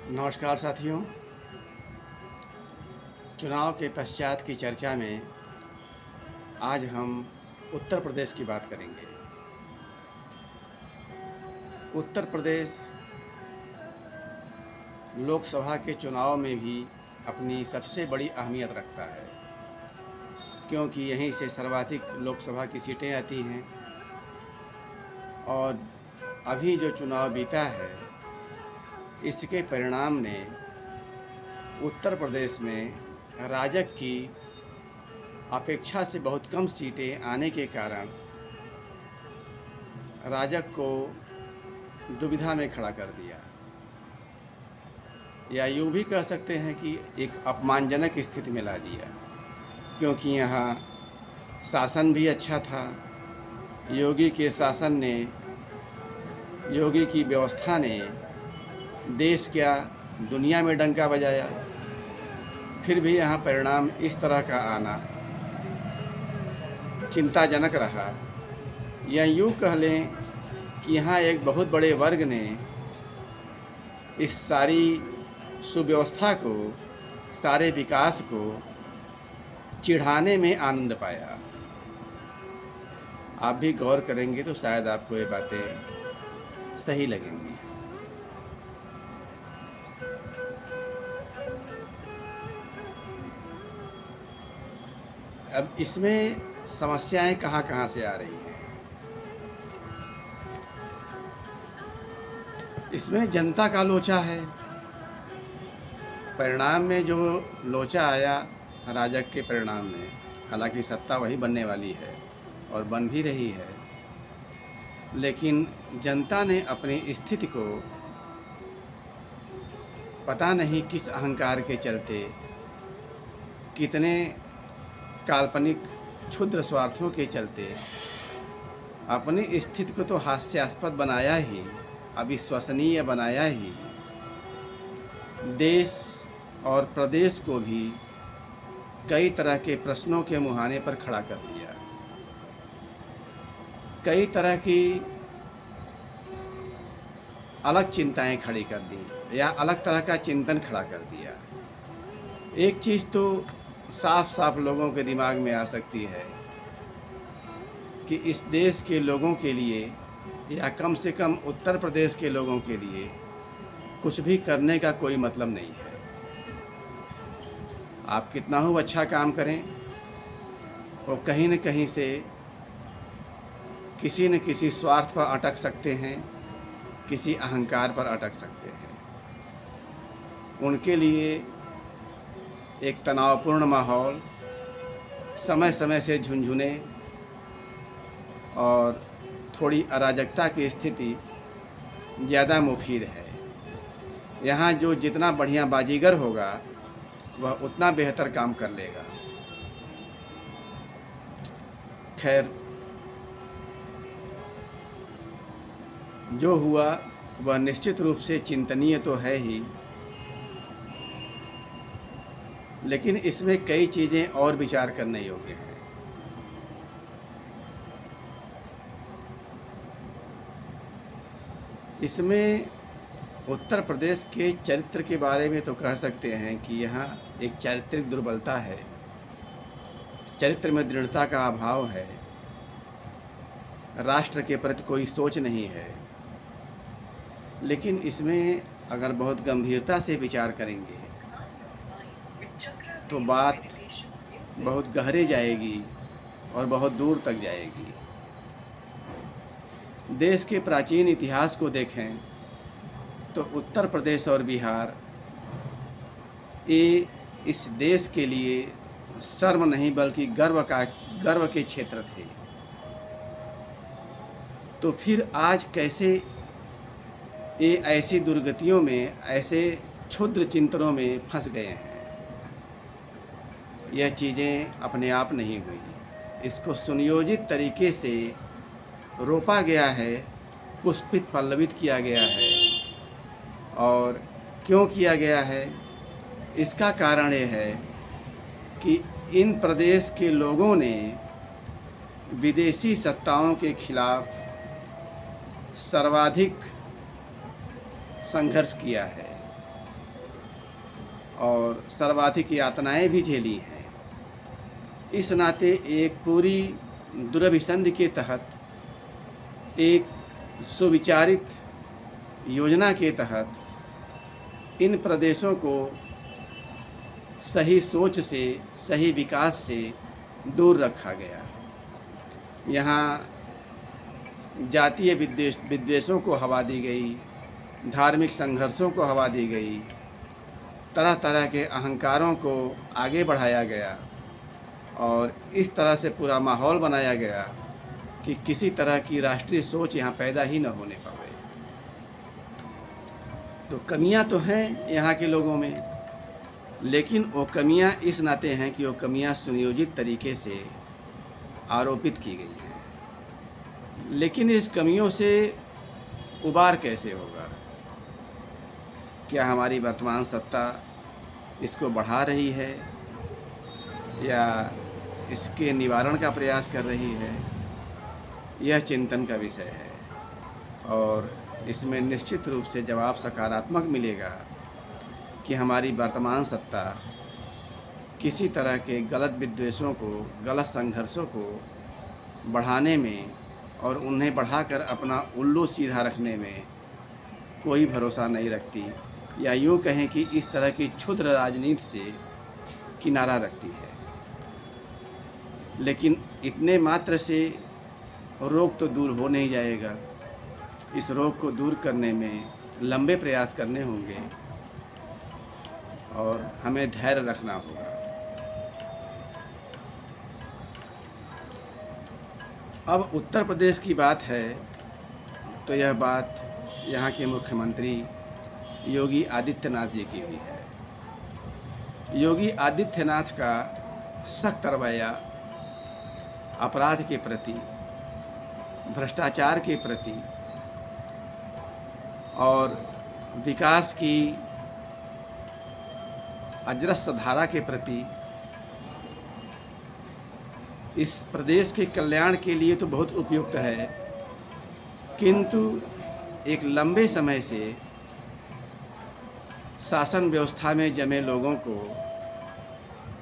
नमस्कार साथियों। चुनाव के पश्चात की चर्चा में आज हम उत्तर प्रदेश की बात करेंगे। उत्तर प्रदेश लोकसभा के चुनाव में भी अपनी सबसे बड़ी अहमियत रखता है, क्योंकि यहीं से सर्वाधिक लोकसभा की सीटें आती हैं। और अभी जो चुनाव बीता है, इसके परिणाम ने उत्तर प्रदेश में राजग की अपेक्षा से बहुत कम सीटें आने के कारण राजग को दुविधा में खड़ा कर दिया, या यूँ भी कह सकते हैं कि एक अपमानजनक स्थिति में ला दिया, क्योंकि यहाँ शासन भी अच्छा था। योगी के शासन ने, योगी की व्यवस्था ने देश क्या दुनिया में डंका बजाया। फिर भी यहाँ परिणाम इस तरह का आना चिंताजनक रहा। या यूँ कह लें कि यहाँ एक बहुत बड़े वर्ग ने इस सारी सुव्यवस्था को, सारे विकास को चिढ़ाने में आनंद पाया। आप भी गौर करेंगे तो शायद आपको ये बातें सही लगेंगी। अब इसमें समस्याएं कहाँ से आ रही हैं? इसमें जनता का लोचा है। परिणाम में जो लोचा आया राजग के परिणाम में, हालांकि सत्ता वही बनने वाली है और बन भी रही है, लेकिन जनता ने अपनी स्थिति को पता नहीं किस अहंकार के चलते, कितने काल्पनिक क्षुद्र स्वार्थों के चलते अपनी स्थिति को तो हास्यास्पद बनाया ही, अविश्वसनीय बनाया ही, देश और प्रदेश को भी कई तरह के प्रश्नों के मुहाने पर खड़ा कर दिया। कई तरह की अलग चिंताएं खड़ी कर दी, या अलग तरह का चिंतन खड़ा कर दिया। एक चीज़ तो साफ साफ लोगों के दिमाग में आ सकती है कि इस देश के लोगों के लिए, या कम से कम उत्तर प्रदेश के लोगों के लिए, कुछ भी करने का कोई मतलब नहीं है। आप कितना हो अच्छा काम करें, वो कहीं न कहीं से किसी न किसी स्वार्थ पर अटक सकते हैं, किसी अहंकार पर अटक सकते हैं। उनके लिए एक तनावपूर्ण माहौल, समय समय से झुनझुने और थोड़ी अराजकता की स्थिति ज़्यादा मुफीद है। यहाँ जो जितना बढ़िया बाजीगर होगा वह उतना बेहतर काम कर लेगा। खैर, जो हुआ वह निश्चित रूप से चिंतनीय तो है ही, लेकिन इसमें कई चीज़ें और विचार करने योग्य हैं। इसमें उत्तर प्रदेश के चरित्र के बारे में तो कह सकते हैं कि यहाँ एक चारित्रिक दुर्बलता है, चरित्र में दृढ़ता का अभाव है, राष्ट्र के प्रति कोई सोच नहीं है। लेकिन इसमें अगर बहुत गंभीरता से विचार करेंगे तो बात बहुत गहरे जाएगी और बहुत दूर तक जाएगी। देश के प्राचीन इतिहास को देखें तो उत्तर प्रदेश और बिहार ये इस देश के लिए शर्म नहीं बल्कि गर्व के क्षेत्र थे। तो फिर आज कैसे ये ऐसी दुर्गतियों में, ऐसे क्षुद्र चिंतनों में फंस गए हैं? यह चीज़ें अपने आप नहीं हुई, इसको सुनियोजित तरीके से रोपा गया है, पुष्पित पल्लवित किया गया है। और क्यों किया गया है? इसका कारण ये है कि इन प्रदेश के लोगों ने विदेशी सत्ताओं के खिलाफ सर्वाधिक संघर्ष किया है। और सर्वाधिक यातनाएं भी झेली हैं। इस नाते एक पूरी दूरभिसंधि के तहत, एक सुविचारित योजना के तहत इन प्रदेशों को सही सोच से, सही विकास से दूर रखा गया। यहाँ जातीय विद्वेषों को हवा दी गई, धार्मिक संघर्षों को हवा दी गई, तरह तरह के अहंकारों को आगे बढ़ाया गया और इस तरह से पूरा माहौल बनाया गया कि किसी तरह की राष्ट्रीय सोच यहाँ पैदा ही न होने पावे। तो कमियां तो हैं यहाँ के लोगों में, लेकिन वो कमियां इस नाते हैं कि वो कमियां सुनियोजित तरीके से आरोपित की गई हैं। लेकिन इस कमियों से उबार कैसे होगा? क्या हमारी वर्तमान सत्ता इसको बढ़ा रही है या इसके निवारण का प्रयास कर रही है? यह चिंतन का विषय है और इसमें निश्चित रूप से जवाब सकारात्मक मिलेगा कि हमारी वर्तमान सत्ता किसी तरह के गलत विद्वेषों को, गलत संघर्षों को बढ़ाने में और उन्हें बढ़ाकर अपना उल्लू सीधा रखने में कोई भरोसा नहीं रखती, या यूँ कहें कि इस तरह की क्षुद्र राजनीति से किनारा रखती है। लेकिन इतने मात्र से रोग तो दूर हो नहीं जाएगा। इस रोग को दूर करने में लंबे प्रयास करने होंगे और हमें धैर्य रखना होगा। अब उत्तर प्रदेश की बात है तो यह बात यहाँ के मुख्यमंत्री योगी आदित्यनाथ जी की भी है। योगी आदित्यनाथ का सख्त रवैया अपराध के प्रति, भ्रष्टाचार के प्रति और विकास की अजरस्त धारा के प्रति इस प्रदेश के कल्याण के लिए तो बहुत उपयुक्त है, किंतु एक लंबे समय से शासन व्यवस्था में जमे लोगों को,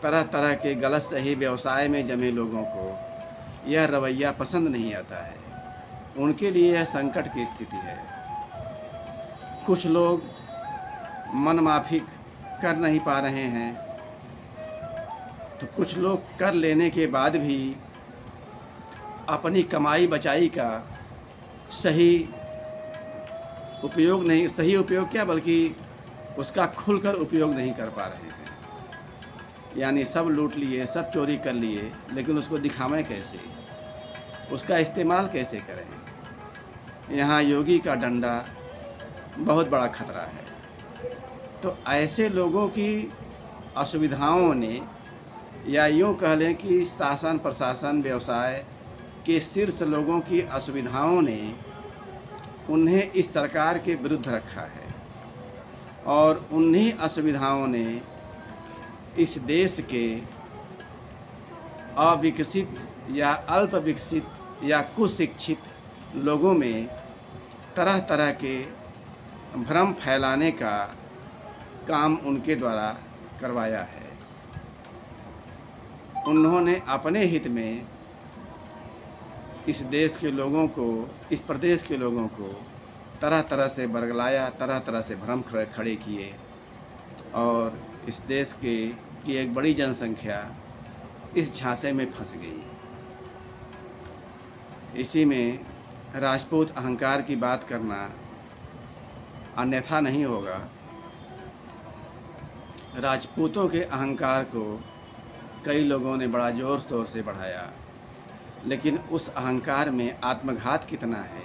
तरह तरह के गलत सही व्यवसाय में जमे लोगों को यह रवैया पसंद नहीं आता है। उनके लिए यह संकट की स्थिति है। कुछ लोग मनमाफिक कर नहीं पा रहे हैं, तो कुछ लोग कर लेने के बाद भी अपनी कमाई बचाई का सही उपयोग क्या बल्कि उसका खुलकर उपयोग नहीं कर पा रहे हैं। यानी सब लूट लिए, सब चोरी कर लिए, लेकिन उसको दिखावें कैसे, उसका इस्तेमाल कैसे करें? यहाँ योगी का डंडा बहुत बड़ा खतरा है। तो ऐसे लोगों की असुविधाओं ने, या यूँ कह लें कि शासन प्रशासन व्यवसाय के शीर्ष लोगों की असुविधाओं ने उन्हें इस सरकार के विरुद्ध रखा है और उन्हीं असुविधाओं ने इस देश के अविकसित या अल्प विकसित या कुशिक्षित लोगों में तरह तरह के भ्रम फैलाने का काम उनके द्वारा करवाया है। उन्होंने अपने हित में इस देश के लोगों को, इस प्रदेश के लोगों को तरह तरह से बरगलाया, तरह तरह से भ्रम खड़े किए और इस देश की एक बड़ी जनसंख्या इस झांसे में फंस गई। इसी में राजपूत अहंकार की बात करना अन्यथा नहीं होगा। राजपूतों के अहंकार को कई लोगों ने बड़ा ज़ोर शोर से बढ़ाया, लेकिन उस अहंकार में आत्मघात कितना है,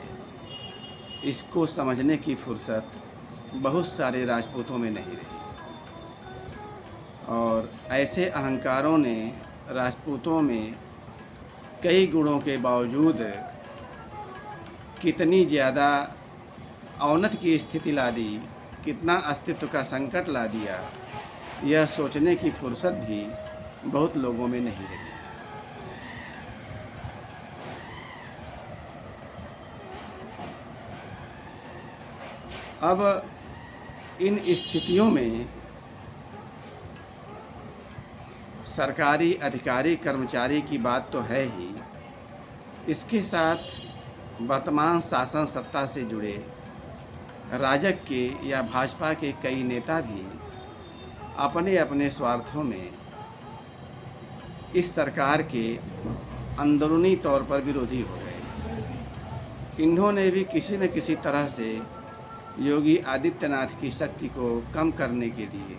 इसको समझने की फुर्सत बहुत सारे राजपूतों में नहीं रही। और ऐसे अहंकारों ने राजपूतों में कई गुणों के बावजूद कितनी ज़्यादा अवनति की स्थिति ला दी, कितना अस्तित्व का संकट ला दिया, यह सोचने की फुर्सत भी बहुत लोगों में नहीं रही। अब इन स्थितियों में सरकारी अधिकारी कर्मचारी की बात तो है ही, इसके साथ वर्तमान शासन सत्ता से जुड़े राजग के या भाजपा के कई नेता भी अपने अपने स्वार्थों में इस सरकार के अंदरूनी तौर पर विरोधी हो गए। इन्होंने भी किसी न किसी तरह से योगी आदित्यनाथ की शक्ति को कम करने के लिए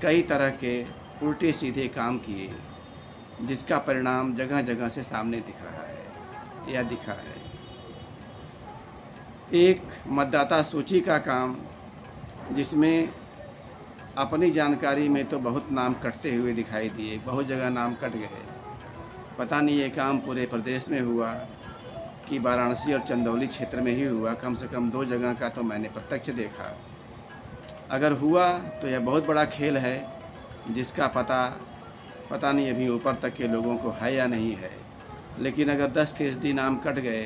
कई तरह के उल्टे सीधे काम किए, जिसका परिणाम जगह जगह से सामने दिख रहा है या दिखा है। एक मतदाता सूची का काम, जिसमें अपनी जानकारी में तो बहुत नाम कटते हुए दिखाई दिए, बहुत जगह नाम कट गए। पता नहीं ये काम पूरे प्रदेश में हुआ कि वाराणसी और चंदौली क्षेत्र में ही हुआ। कम से कम 2 जगह का तो मैंने प्रत्यक्ष देखा। अगर हुआ तो यह बहुत बड़ा खेल है, जिसका पता नहीं अभी ऊपर तक के लोगों को है या नहीं है। लेकिन अगर 10% नाम कट गए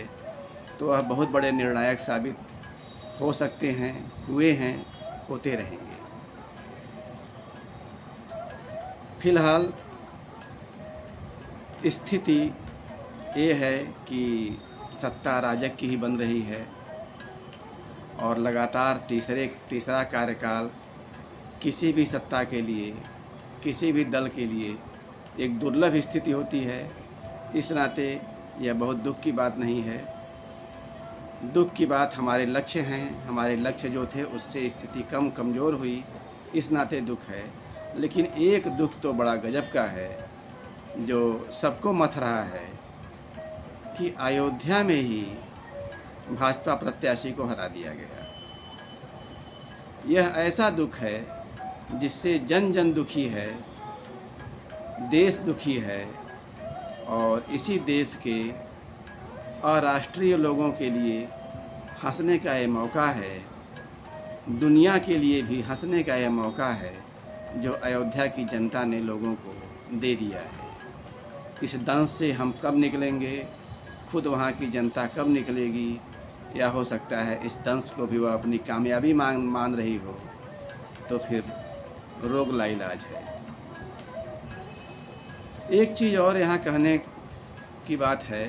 तो वह बहुत बड़े निर्णायक साबित हो सकते हैं, हुए हैं, होते रहेंगे। फिलहाल स्थिति ये है कि सत्ता राजग की ही बन रही है और लगातार तीसरा कार्यकाल किसी भी सत्ता के लिए, किसी भी दल के लिए एक दुर्लभ स्थिति होती है। इस नाते यह बहुत दुख की बात नहीं है। दुख की बात हमारे लक्ष्य हैं, हमारे लक्ष्य जो थे उससे स्थिति कमज़ोर हुई, इस नाते दुख है। लेकिन एक दुख तो बड़ा गजब का है जो सबको मथ रहा है कि अयोध्या में ही भाजपा प्रत्याशी को हरा दिया गया। यह ऐसा दुख है जिससे जन जन दुखी है, देश दुखी है और इसी देश के अराष्ट्रीय लोगों के लिए हंसने का ये मौका है, दुनिया के लिए भी हंसने का यह मौका है जो अयोध्या की जनता ने लोगों को दे दिया है। इस दंश से हम कब निकलेंगे, खुद वहाँ की जनता कब निकलेगी, या हो सकता है इस दंश को भी वह अपनी कामयाबी मान रही हो, तो फिर रोग लाइलाज है। एक चीज़ और यहाँ कहने की बात है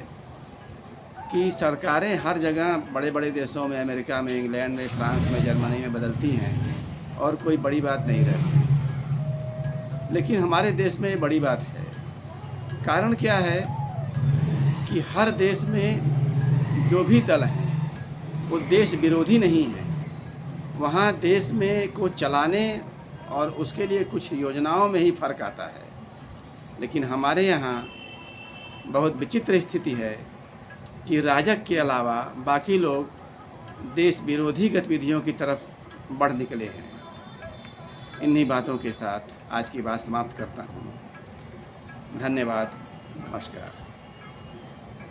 कि सरकारें हर जगह बड़े बड़े देशों में, अमेरिका में, इंग्लैंड में, फ्रांस में, जर्मनी में बदलती हैं और कोई बड़ी बात नहीं रहती। लेकिन हमारे देश में ये बड़ी बात है। कारण क्या है कि हर देश में जो भी दल है वो देश विरोधी नहीं है। वहाँ देश में को चलाने और उसके लिए कुछ योजनाओं में ही फ़र्क आता है। लेकिन हमारे यहाँ बहुत विचित्र स्थिति है कि राजग के अलावा बाकी लोग देश विरोधी गतिविधियों की तरफ बढ़ निकले हैं। इन्हीं बातों के साथ आज की बात समाप्त करता हूँ। धन्यवाद, नमस्कार।